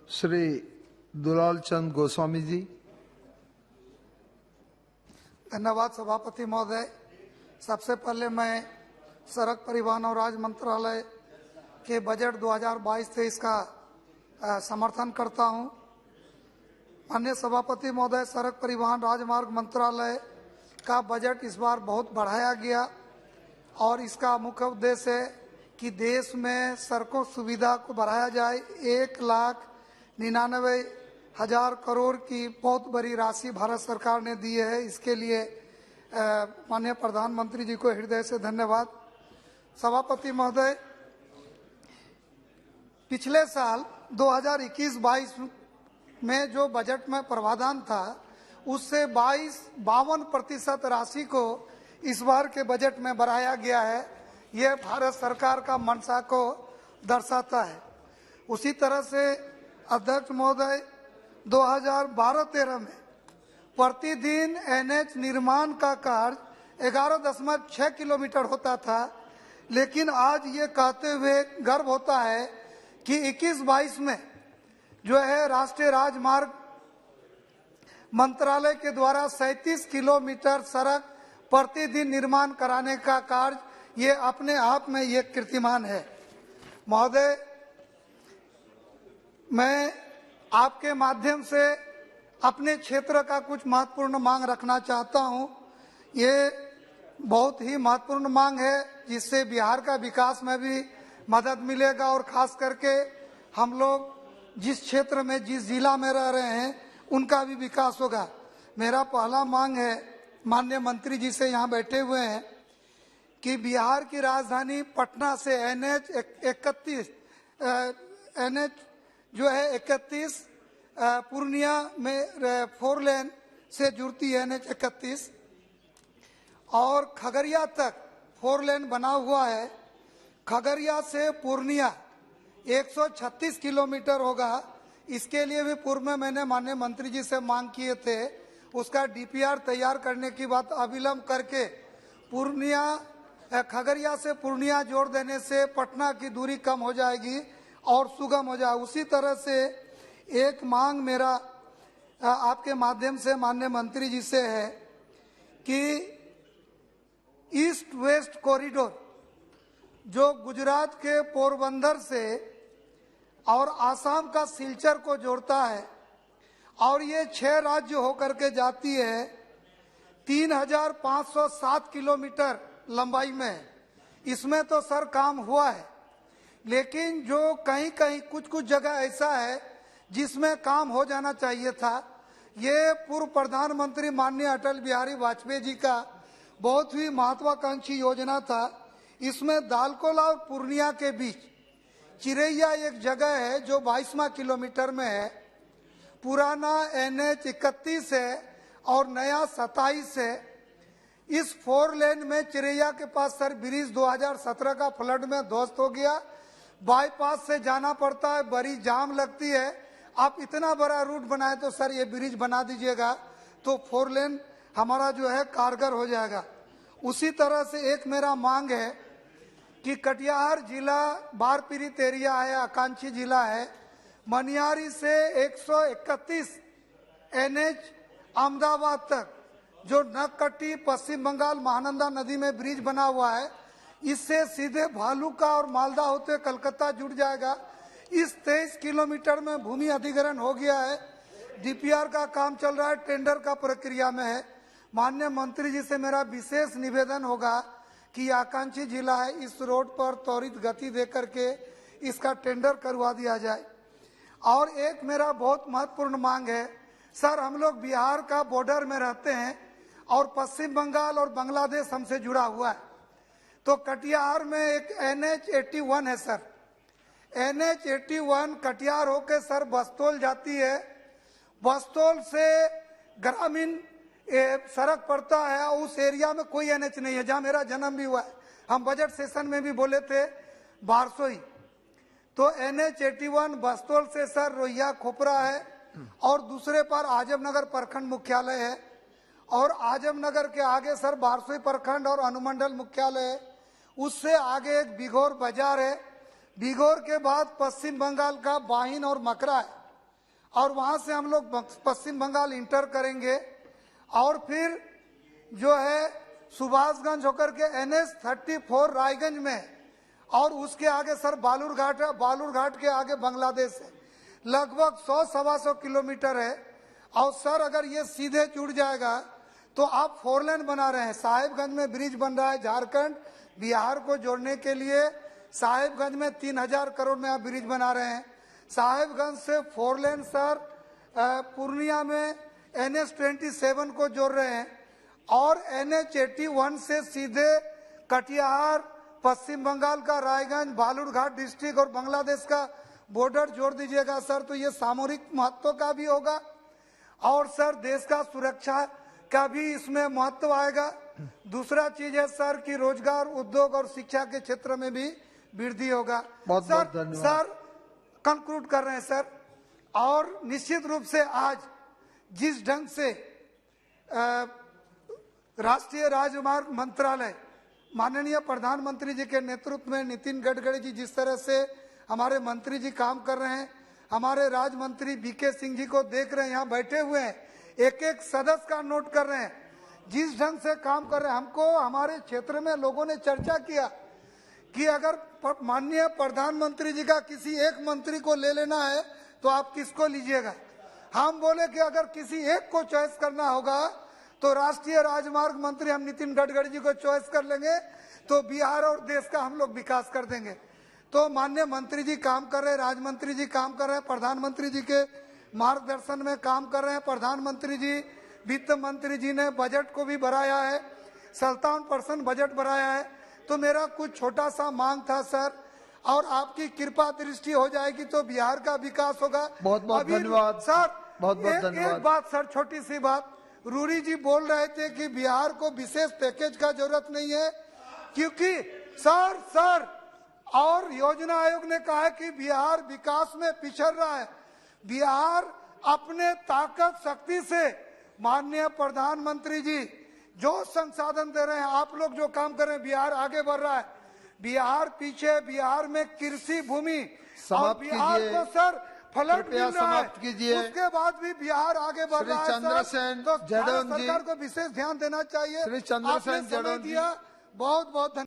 श्री दुलाल चंद गोस्वामी जी। धन्यवाद सभापति महोदय। सबसे पहले मैं सड़क परिवहन और राज्य मंत्रालय के बजट 2022-23 का समर्थन करता हूं। माननीय सभापति महोदय, सड़क परिवहन राजमार्ग मंत्रालय का बजट इस बार बहुत बढ़ाया गया और इसका मुख्य उद्देश्य है कि देश में सड़कों सुविधा को बढ़ाया जाए। 1,99,000 करोड़ की बहुत बड़ी राशि भारत सरकार ने दी है। इसके लिए माननीय प्रधानमंत्री जी को हृदय से धन्यवाद। सभापति महोदय, पिछले साल 2021-22 में जो बजट में प्रावधान था उससे 52% राशि को इस बार के बजट में बढ़ाया गया है। यह भारत सरकार का मंशा को दर्शाता है। उसी तरह से अध्यक्ष महोदय, 2012-13 में प्रतिदिन एनएच निर्माण का कार्य 11.6 किलोमीटर होता था, लेकिन आज ये कहते हुए गर्व होता है कि 21-22 में जो है राष्ट्रीय राजमार्ग मंत्रालय के द्वारा 37 किलोमीटर सड़क प्रतिदिन निर्माण कराने का कार्य ये अपने आप में ये कीर्तिमान है। महोदय, मैं आपके माध्यम से अपने क्षेत्र का कुछ महत्वपूर्ण मांग रखना चाहता हूं। ये बहुत ही महत्वपूर्ण मांग है जिससे बिहार का विकास में भी मदद मिलेगा और खास करके हम लोग जिस क्षेत्र में जिस जिला में रह रहे हैं उनका भी विकास होगा। मेरा पहला मांग है, माननीय मंत्री जी से यहाँ बैठे हुए हैं, कि बिहार की राजधानी पटना से एनएच 31 पूर्णिया में 4 लेन से जुड़ती है एनएच 31 और खगड़िया तक 4 लेन बना हुआ है। खगड़िया से पूर्णिया 136 किलोमीटर होगा। इसके लिए भी पूर्व में मैंने माननीय मंत्री जी से मांग किए थे। उसका डीपीआर तैयार करने की बात अविलंब करके खगड़िया से पूर्णिया जोड़ देने से पटना की दूरी कम हो जाएगी और सुगम हो जाए। उसी तरह से एक मांग मेरा आपके माध्यम से माननीय मंत्री जी से है कि ईस्ट वेस्ट कॉरिडोर जो गुजरात के पोरबंदर से और आसाम का सिलचर को जोड़ता है और ये 6 राज्य होकर के जाती है, 3,507 किलोमीटर लंबाई में है। इसमें तो सर काम हुआ है, लेकिन जो कहीं कहीं कुछ जगह ऐसा है जिसमें काम हो जाना चाहिए था। ये पूर्व प्रधानमंत्री माननीय अटल बिहारी वाजपेयी जी का बहुत ही महत्वाकांक्षी योजना था। इसमें दालकोला और पूर्णिया के बीच चिरैया एक जगह है जो 22वां किलोमीटर में है। पुराना एनएच 31 है और नया 27 है। इस 4 लेन में चिरैया के पास सर ब्रिज 2017 का फ्लड में ध्वस्त हो गया। बाईपास से जाना पड़ता है, बड़ी जाम लगती है। आप इतना बड़ा रूट बनाए तो सर ये ब्रिज बना दीजिएगा तो 4 लेन हमारा जो है कारगर हो जाएगा। उसी तरह से एक मेरा मांग है कि कटिहार जिला बाढ़ पीड़ित एरिया है, आकांक्षी जिला है। मनियारी से 131 एनएच अहमदाबाद तक जो नकटी पश्चिम बंगाल महानंदा नदी में ब्रिज बना हुआ है, इससे सीधे भालुका और मालदा होते कलकत्ता जुड़ जाएगा। इस 23 किलोमीटर में भूमि अधिग्रहण हो गया है। डीपीआर का काम चल रहा है, टेंडर का प्रक्रिया में है। माननीय मंत्री जी से मेरा विशेष निवेदन होगा कि आकांक्षी जिला है, इस रोड पर त्वरित गति देकर के इसका टेंडर करवा दिया जाए। और एक मेरा बहुत महत्वपूर्ण मांग है, सर हम लोग बिहार का बॉर्डर में रहते हैं और पश्चिम बंगाल और बांग्लादेश हमसे जुड़ा हुआ है। तो कटिहार में एक एनएच 81 है सर। एनएच 81 कटिहार होके सर बस्तौल जाती है। बस्तौल से ग्रामीण सड़क पड़ता है, उस एरिया में कोई एनएच नहीं है जहां मेरा जन्म भी हुआ है। हम बजट सेशन में भी बोले थे बारसोई। तो एनएच 81 बस्तौल से सर रोहिया खोपरा है और दूसरे पर आजमनगर प्रखंड मुख्यालय है और आजमनगर के आगे सर बारसोई प्रखंड और अनुमंडल मुख्यालय है। उससे आगे एक बिघोर बाजार है। बिघोर के बाद पश्चिम बंगाल का बाहिन और मकरा है। और वहां से हम लोग पश्चिम बंगाल इंटर करेंगे और फिर जो है सुभाषगंज होकर के NH-34 रायगंज में और उसके आगे सर बालूरघाट है, बालूरघाट के आगे बांग्लादेश है, लगभग 100-125 किलोमीटर है। और सर अगर ये सीधे जुड़ जाएगा तो आप 4 लेन बना रहे हैं। साहिबगंज में ब्रिज बन रहा है, झारखंड बिहार को जोड़ने के लिए साहिबगंज में 3000 करोड़ में आप ब्रिज बना रहे हैं। साहिबगंज से 4 लेन सर पूर्णिया में NH-27 को जोड़ रहे हैं और NH-81 से सीधे कटिहार, पश्चिम बंगाल का रायगंज, बालूरघाट डिस्ट्रिक्ट और बांग्लादेश का बॉर्डर जोड़ दीजिएगा सर, तो ये सामरिक महत्व का भी होगा और सर देश का सुरक्षा का भी इसमें महत्व आएगा। दूसरा चीज है सर कि रोजगार, उद्योग और शिक्षा के क्षेत्र में भी वृद्धि होगा। बहुत बहुत धन्यवाद सर कंक्लूड कर रहे हैं सर। और निश्चित रूप से आज जिस ढंग से राष्ट्रीय राजमार्ग मंत्रालय माननीय प्रधानमंत्री जी के नेतृत्व में नितिन गडकरी जी जिस तरह से हमारे मंत्री जी काम कर रहे हैं, हमारे राज्य मंत्री बीके सिंह जी को देख रहे हैं, यहाँ बैठे हुए हैं, एक एक सदस्य का नोट कर रहे हैं, जिस ढंग से काम कर रहे हैं। हमको हमारे क्षेत्र में लोगों ने चर्चा किया कि अगर माननीय प्रधानमंत्री जी का किसी एक मंत्री को ले लेना है तो आप किसको लीजिएगा। हम बोले कि अगर किसी एक को चॉइस करना होगा तो राष्ट्रीय राजमार्ग मंत्री हम नितिन गडकरी जी को चॉइस कर लेंगे, तो बिहार और देश का हम लोग विकास कर देंगे। तो माननीय मंत्री जी काम कर रहे हैं, राज्य मंत्री जी काम कर रहे हैं, प्रधानमंत्री जी के मार्गदर्शन में काम कर रहे हैं। प्रधानमंत्री जी, वित्त मंत्री जी ने बजट को भी बढ़ाया है, 57% बजट बढ़ाया है। तो मेरा कुछ छोटा सा मांग था सर, और आपकी कृपा दृष्टि हो जाएगी तो बिहार का विकास होगा। बहुत बहुत धन्यवाद सर। बहुत बहुत धन्यवाद। एक बात सर, छोटी सी बात, रूरी जी बोल रहे थे कि बिहार को विशेष पैकेज का जरूरत नहीं है, क्योंकि सर और योजना आयोग ने कहा है कि बिहार विकास में पिछड़ रहा है। बिहार अपने ताकत शक्ति से माननीय प्रधानमंत्री जी जो संसाधन दे रहे हैं, आप लोग जो काम कर रहे हैं, बिहार आगे बढ़ रहा है। बिहार पीछे, बिहार में कृषि भूमि और बिहार को सर फ्लड मिल रहा है, उसके बाद भी बिहार आगे बढ़ रहा है सर। तो सरकार को विशेष ध्यान देना चाहिए। श्री चंद्रसेन जड़ौन जी, बहुत बहुत धन्यवाद।